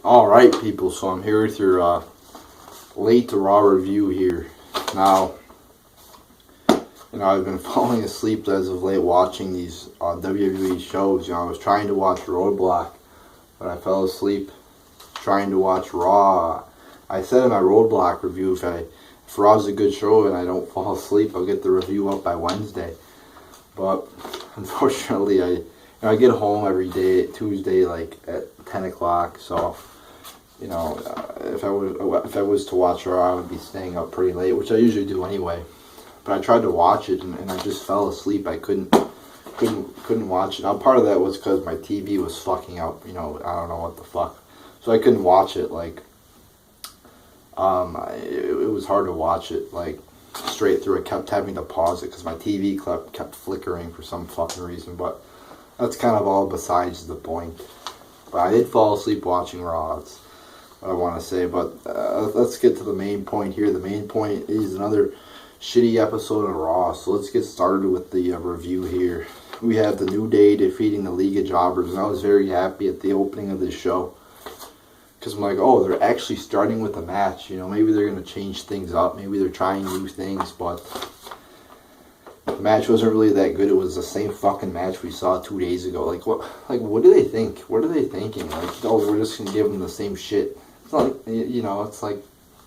Alright, people, so I'm here with your late to Raw review here. Now, I've been falling asleep as of late watching these WWE shows. I was trying to watch Roadblock, but I fell asleep trying to watch Raw. I said in my Roadblock review, if Raw's a good show and I don't fall asleep, I'll get the review up by Wednesday. But unfortunately, I get home every day, Tuesday, like at 10 o'clock, so if I was to watch Raw, I would be staying up pretty late, which I usually do anyway. But I tried to watch it and I just fell asleep. I couldn't watch it. Now part of that was because my TV was fucking up. I don't know what the fuck. So I couldn't watch it. It was hard to watch it straight through. I kept having to pause it because my TV kept flickering for some fucking reason. But that's kind of all besides the point. But I did fall asleep watching Raw. That's what I want to say. But let's get to the main point here. The main point is another shitty episode of Raw. So let's get started with the review here. We have the New Day defeating the League of Jobbers, and I was very happy at the opening of this show because I'm like, oh, they're actually starting with a match. Maybe they're going to change things up. Maybe they're trying new things, but the match wasn't really that good. It was the same fucking match we saw 2 days ago. What do they think? What are they thinking? Oh, we're just going to give them the same shit. It's not it's like,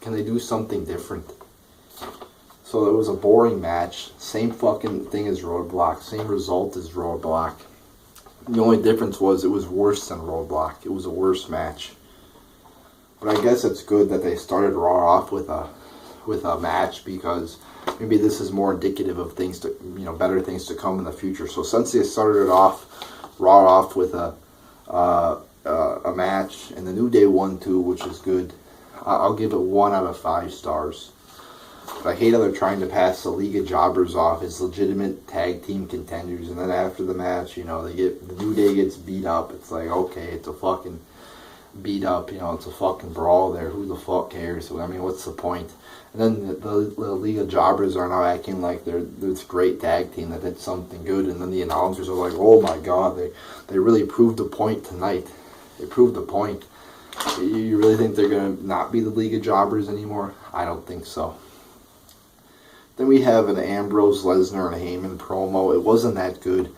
can they do something different? So it was a boring match. Same fucking thing as Roadblock. Same result as Roadblock. The only difference was it was worse than Roadblock. It was a worse match. But I guess it's good that they started Raw off with a match, because maybe this is more indicative of things to better things to come in the future. So since they started Raw off with a match, and the New Day won too, which is good, I'll give it 1 out of 5 stars. But I hate how they're trying to pass the League of Jobbers off as legitimate tag team contenders, and then after the match, the New Day gets beat up. It's like, okay, it's a fucking beat up, it's a fucking brawl there. Who the fuck cares? What's the point? And then the League of Jobbers are now acting like they're this great tag team that did something good, and then the announcers are like, oh my god, they really proved a point tonight. They proved a point. You really think they're going to not be the League of Jobbers anymore? I don't think so. Then we have an Ambrose, Lesnar, and Heyman promo. It wasn't that good.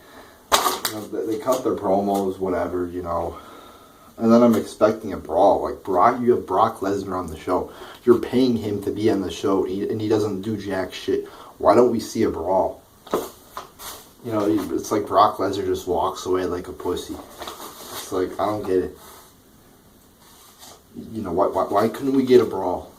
They cut their promos, whatever, And then I'm expecting a brawl. You have Brock Lesnar on the show. You're paying him to be on the show, and he doesn't do jack shit. Why don't we see a brawl? It's like Brock Lesnar just walks away like a pussy. It's like, I don't get it. Why couldn't we get a brawl?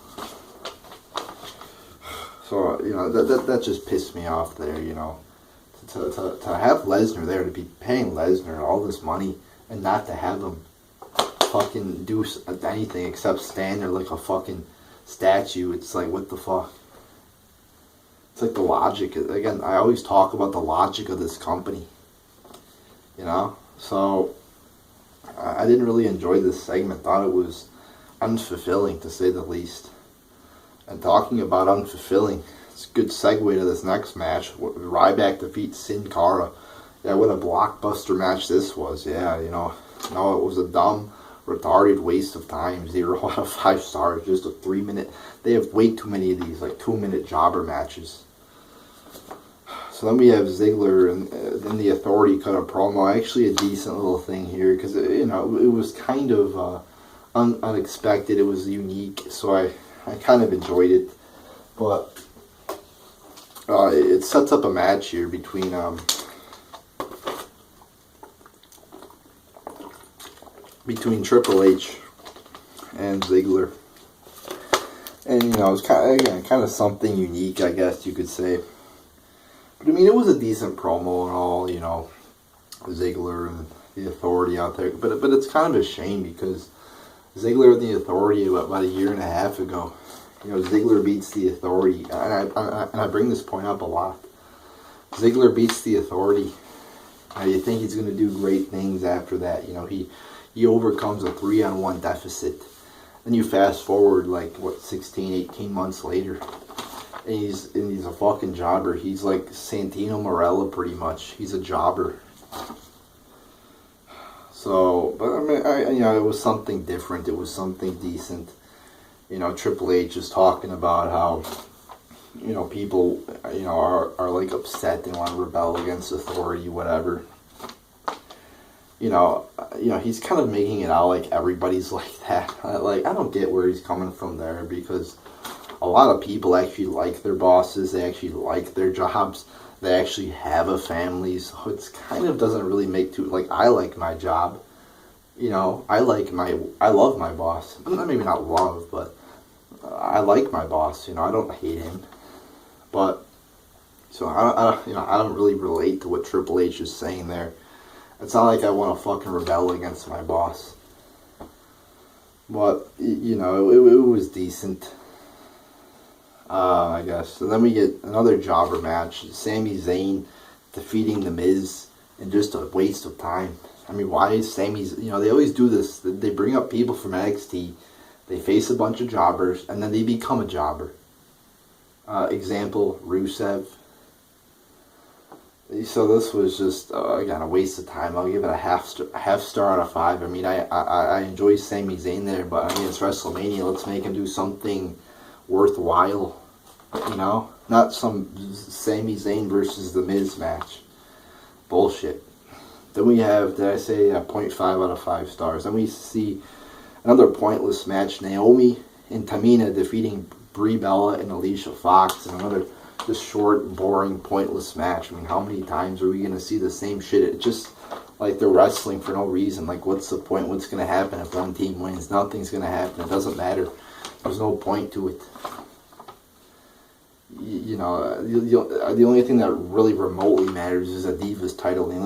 So, that just pissed me off there, To have Lesnar there, to be paying Lesnar all this money and not to have him fucking do anything except stand there like a fucking statue. It's like, what the fuck? It's like the logic. Again, I always talk about the logic of this company. So I didn't really enjoy this segment. Thought it was unfulfilling, to say the least. And talking about unfulfilling, it's a good segue to this next match. Ryback defeats Sin Cara. Yeah, what a blockbuster match this was. Yeah, no, it was a dumb, retarded waste of time. 0 out of 5 stars. Just a 3-minute. They have way too many of these, 2-minute jobber matches. So then we have Ziggler and the Authority cut a promo. Actually, a decent little thing here, because it was kind of unexpected. It was unique, so I kind of enjoyed it, but it sets up a match here between Triple H and Ziggler, and it's kind of something unique, I guess you could say. But it was a decent promo and all, Ziggler and the Authority out there. But it's kind of a shame because Ziggler and the Authority about a year and a half ago. Ziggler beats the Authority, and I bring this point up a lot. Ziggler beats the Authority. Now you think he's going to do great things after that. He overcomes a 3-on-1 deficit. Then you fast forward 16, 18 months later, and he's a fucking jobber. He's like Santino Marella pretty much. He's a jobber. So, but I mean, it was something different. It was something decent. Triple H is talking about how, people, are like upset and want to rebel against authority, whatever. He's kind of making it out like everybody's like that. Like, I don't get where he's coming from there, because a lot of people actually like their bosses. They actually like their jobs. They actually have a family. So it's kind of doesn't really make too, like, I like my job. I love my boss. Maybe not love, but I like my boss. I don't hate him. But, so I don't really relate to what Triple H is saying there. It's not like I want to fucking rebel against my boss. But, it was decent. I guess. And then we get another jobber match. Sami Zayn defeating The Miz, and just a waste of time. I mean, why is Sami's... they always do this. They bring up people from NXT. They face a bunch of jobbers, and then they become a jobber. Example, Rusev. So this was just, again, a waste of time. I'll give it a half star out of 5. I mean, I enjoy Sami Zayn there, but I mean, it's WrestleMania. Let's make him do something worthwhile, not some Sami Zayn versus The Miz match. Bullshit. Then we have, did I say, 0.5 out of 5 stars. Then we see another pointless match. Naomi and Tamina defeating Brie Bella and Alicia Fox, and another just short, boring, pointless match. I mean, how many times are we going to see the same shit? It's just like they're wrestling for no reason. Like, what's the point? What's going to happen if one team wins? Nothing's going to happen. It doesn't matter. There's no point to it. The only thing that really remotely matters is a Divas title. The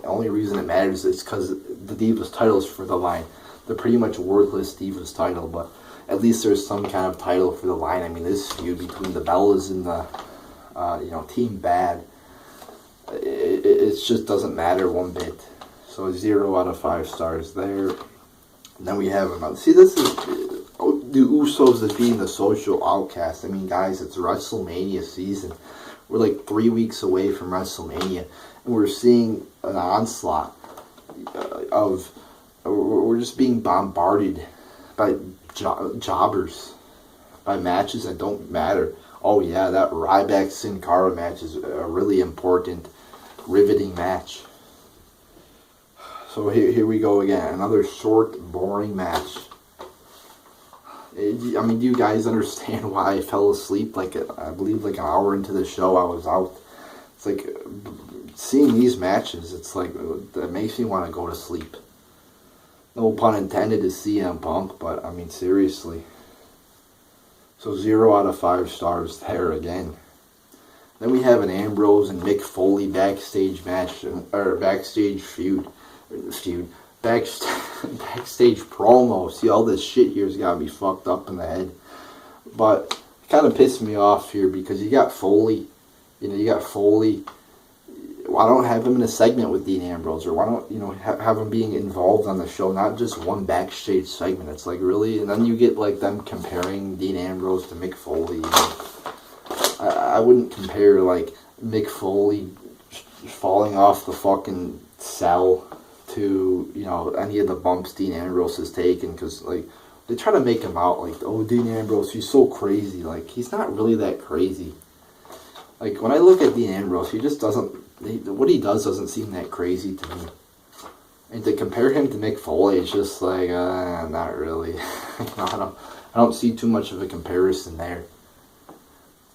only reason it matters is because the Divas title is for the line. They're pretty much worthless Divas title, but at least there's some kind of title for the line. I mean, this feud between the Bellas and the, Team Bad, it just doesn't matter one bit. So 0 out of 5 stars there. And then we have another. See, this is the Usos defeating the Social Outcasts. I mean, guys, it's WrestleMania season. We're like 3 weeks away from WrestleMania, and we're seeing an onslaught of. We're just being bombarded by jobbers, by matches that don't matter. Oh yeah, that Ryback Sin Cara match is a really important, riveting match. So here we go again. Another short, boring match. I mean, do you guys understand why I fell asleep? I believe an hour into the show, I was out. It's like, seeing these matches, it's like, that makes me want to go to sleep. No pun intended to CM Punk, but I mean, seriously. So 0 out of 5 stars there again. Then we have an Ambrose and Mick Foley backstage match, or backstage feud. Backstage promo. See, all this shit here's got me fucked up in the head. But it kind of pissed me off here because you got Foley. Why don't have him in a segment with Dean Ambrose? Or why don't, have him being involved on the show, not just one backstage segment? It's like, really? And then you get, them comparing Dean Ambrose to Mick Foley. I wouldn't compare, Mick Foley falling off the fucking cell to, any of the bumps Dean Ambrose has taken, because, they try to make him out oh, Dean Ambrose, he's so crazy. He's not really that crazy. When I look at Dean Ambrose, he just doesn't, what he does doesn't seem that crazy to me. And to compare him to Mick Foley, it's just not really. I don't see too much of a comparison there.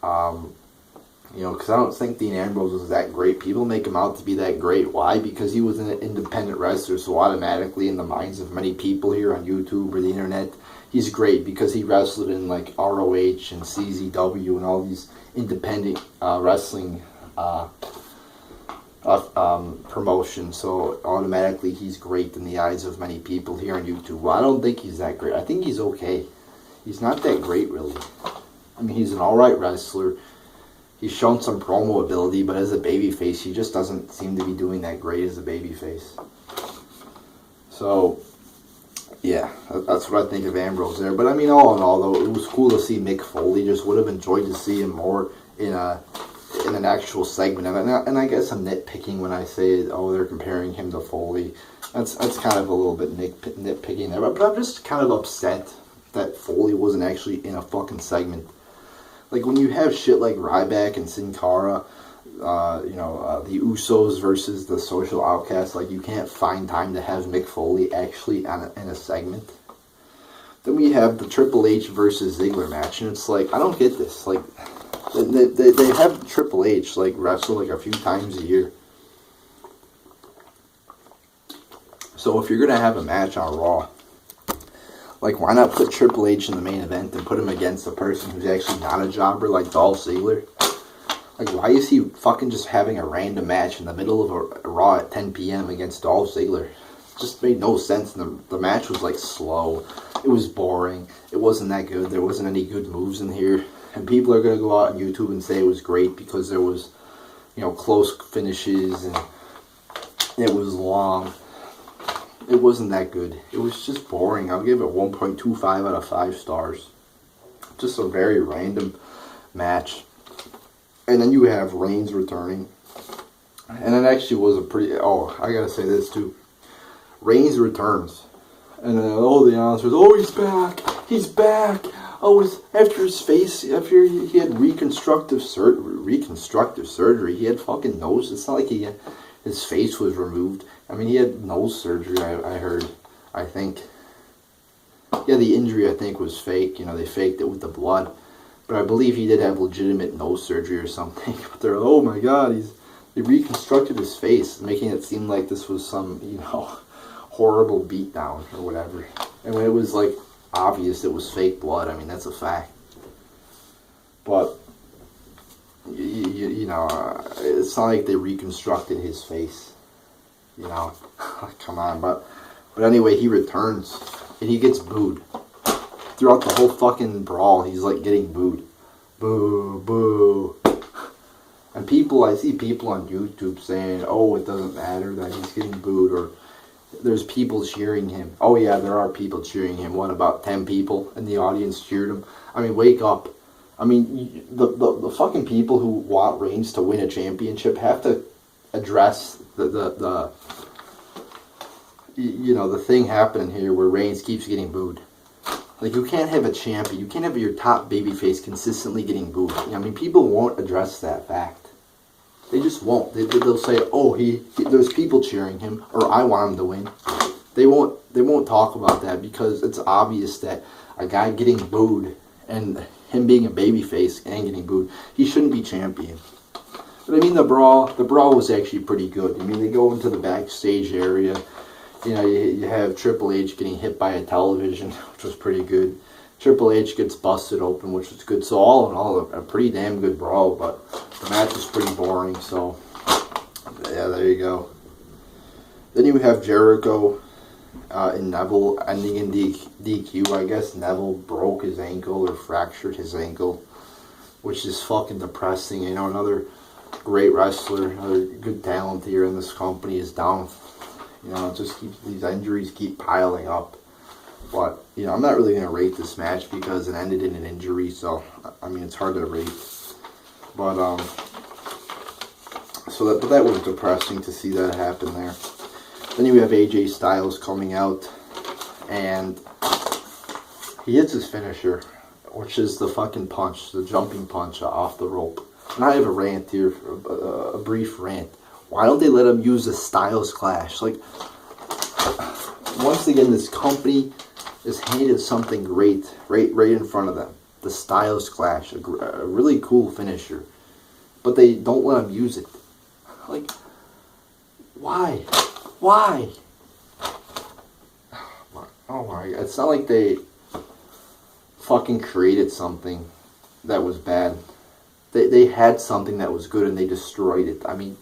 Because I don't think Dean Ambrose was that great. People make him out to be that great. Why? Because he was an independent wrestler, so automatically in the minds of many people here on YouTube or the internet, he's great because he wrestled in ROH and CZW and all these independent wrestling promotions. So automatically he's great in the eyes of many people here on YouTube. Well, I don't think he's that great. I think he's okay. He's not that great, really. I mean, he's an alright wrestler. He's shown some promo ability, but as a babyface, he just doesn't seem to be doing that great as a babyface. So, yeah, that's what I think of Ambrose there. But I mean, all in all, though, it was cool to see Mick Foley. Just would have enjoyed to see him more in an actual segment. And I guess I'm nitpicking when I say, oh, they're comparing him to Foley. That's kind of a little bit nitpicking there, but I'm just kind of upset that Foley wasn't actually in a fucking segment. Like, when you have shit like Ryback and Sin Cara, the Usos versus the Social Outcasts, like, you can't find time to have Mick Foley actually in a segment. Then we have the Triple H versus Ziggler match, and it's like, I don't get this. Like, they have Triple H, like, wrestle, like, a few times a year. So if you're going to have a match on Raw, like, why not put Triple H in the main event and put him against a person who's actually not a jobber like Dolph Ziggler? Like, why is he fucking just having a random match in the middle of a Raw at 10 p.m. against Dolph Ziggler? It just made no sense. And the match was, like, slow. It was boring. It wasn't that good. There wasn't any good moves in here. And people are going to go out on YouTube and say it was great because there was, close finishes and it was long. It wasn't that good. It was just boring. I'll give it 1.25 out of 5 stars. Just a very random match. And then you have Reigns returning. And it actually was a pretty... Oh, I gotta say this too. Reigns returns. And then all the announcers, he's back. He's back. Oh, after he had reconstructive surgery. He had fucking nose. It's not like his face was removed. I mean, he had nose surgery, I heard. I think. Yeah, the injury, I think, was fake. They faked it with the blood. But I believe he did have legitimate nose surgery or something. But they're, oh my god, he reconstructed his face, making it seem like this was some, horrible beatdown or whatever. And when it was, like, obvious it was fake blood, I mean, that's a fact. But, it's not like they reconstructed his face. Come on. But anyway, he returns, and he gets booed. Throughout the whole fucking brawl, he's, like, getting booed. Boo, boo. And I see people on YouTube saying, oh, it doesn't matter that he's getting booed, or there's people cheering him. Oh, yeah, there are people cheering him. What, about 10 people in the audience cheered him? I mean, wake up. I mean, the fucking people who want Reigns to win a championship have to address the thing happening here where Reigns keeps getting booed. Like, you can't have a champion. You can't have your top babyface consistently getting booed. I mean, people won't address that fact. They just won't. They'll say, oh, there's people cheering him, or I want him to win. They won't talk about that because it's obvious that a guy getting booed and him being a babyface and getting booed, he shouldn't be champion. But I mean, the brawl was actually pretty good. I mean, they go into the backstage area. You have Triple H getting hit by a television, which was pretty good. Triple H gets busted open, which was good. So all in all, a pretty damn good brawl, but the match was pretty boring. So, yeah, there you go. Then you have Jericho and Neville ending in DQ. I guess Neville broke his ankle or fractured his ankle, which is fucking depressing. Another great wrestler, another good talent here in this company is down. These injuries keep piling up. But, I'm not really going to rate this match because it ended in an injury, so, I mean, it's hard to rate. But, but that was depressing to see that happen there. Then you have AJ Styles coming out, and he hits his finisher, which is the fucking punch, the jumping punch off the rope. And I have a rant here, a brief rant. Why don't they let him use a Styles Clash? Like, once again, this company is handed something great right in front of them. The Styles Clash, a really cool finisher. But they don't let him use it. Like, why? Why? Oh my god, it's not like they fucking created something that was bad. They had something that was good and they destroyed it. I mean,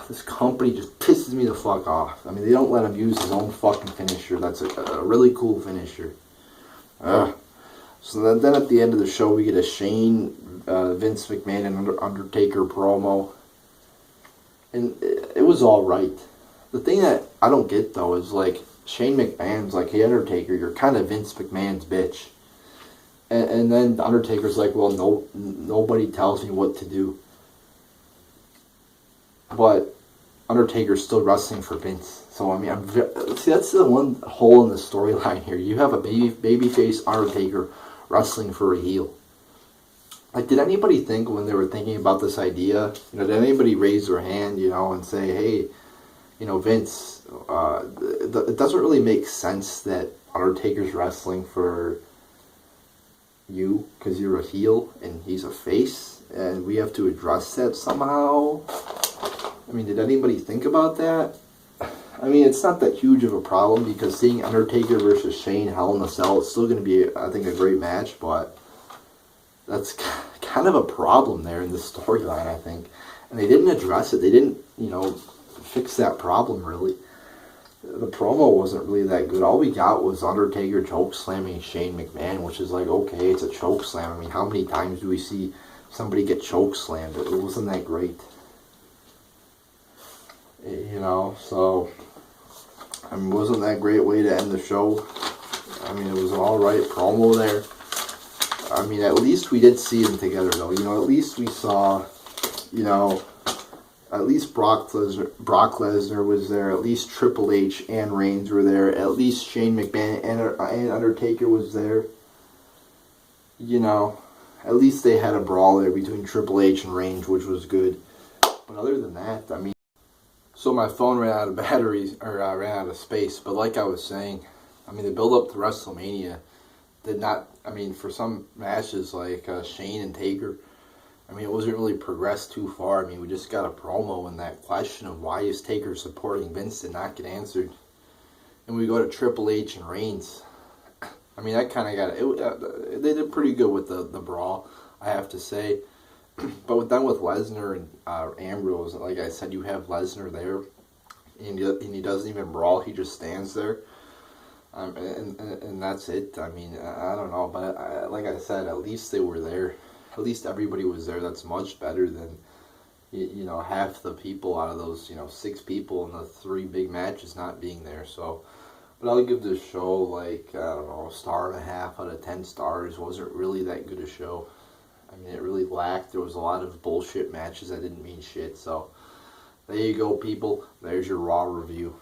this company just pisses me the fuck off. I mean, they don't let him use his own fucking finisher. That's a really cool finisher. So then at the end of the show, we get a Shane, Vince McMahon, and Undertaker promo. And it was alright. The thing that I don't get, though, is, like, Shane McMahon's like, hey, Undertaker, you're kind of Vince McMahon's bitch. And then the Undertaker's like, well, nobody tells me what to do. But Undertaker's still wrestling for Vince. So I mean, see, that's the one hole in the storyline here. You have a babyface Undertaker wrestling for a heel. Like, did anybody think when they were thinking about this idea? Did anybody raise their hand, and say, hey, Vince, it doesn't really make sense that Undertaker's wrestling for you because you're a heel and he's a face, and we have to address that somehow. I mean, did anybody think about that? I mean, it's not that huge of a problem because seeing Undertaker versus Shane Hell in a Cell is still going to be, I think, a great match, but that's kind of a problem there in the storyline, I think. And they didn't address it. They didn't, fix that problem, really. The promo wasn't really that good. All we got was Undertaker choke slamming Shane McMahon, which is like, okay, it's a choke slam. I mean, how many times do we see somebody get choke slammed? It wasn't that great. So, I mean, wasn't that great way to end the show. I mean, it was an alright promo there. I mean, at least we did see them together, though. At least we saw, at least Brock Lesnar was there. At least Triple H and Reigns were there. At least Shane McMahon and Undertaker was there. At least they had a brawl there between Triple H and Reigns, which was good. But other than that, I mean, so my phone ran out of batteries, or ran out of space. But like I was saying, I mean, the build up to WrestleMania did not, I mean, for some matches like Shane and Taker, I mean, it wasn't really progressed too far. I mean, we just got a promo, and that question of why is Taker supporting Vince did not get answered. And we go to Triple H and Reigns. I mean, that kind of got it. They did pretty good with the brawl, I have to say. But then with Lesnar and Ambrose, like I said, you have Lesnar there, and he doesn't even brawl. He just stands there. And that's it. I mean, I don't know. But like I said, at least they were there. At least everybody was there. That's much better than, half the people out of those, 6 people in the 3 big matches not being there. So, but I'll give this show, like, I don't know, 1.5 out of 10 stars. Wasn't really that good a show. I mean, it really lacked. There was a lot of bullshit matches that didn't mean shit. So, there you go, people. There's your Raw review.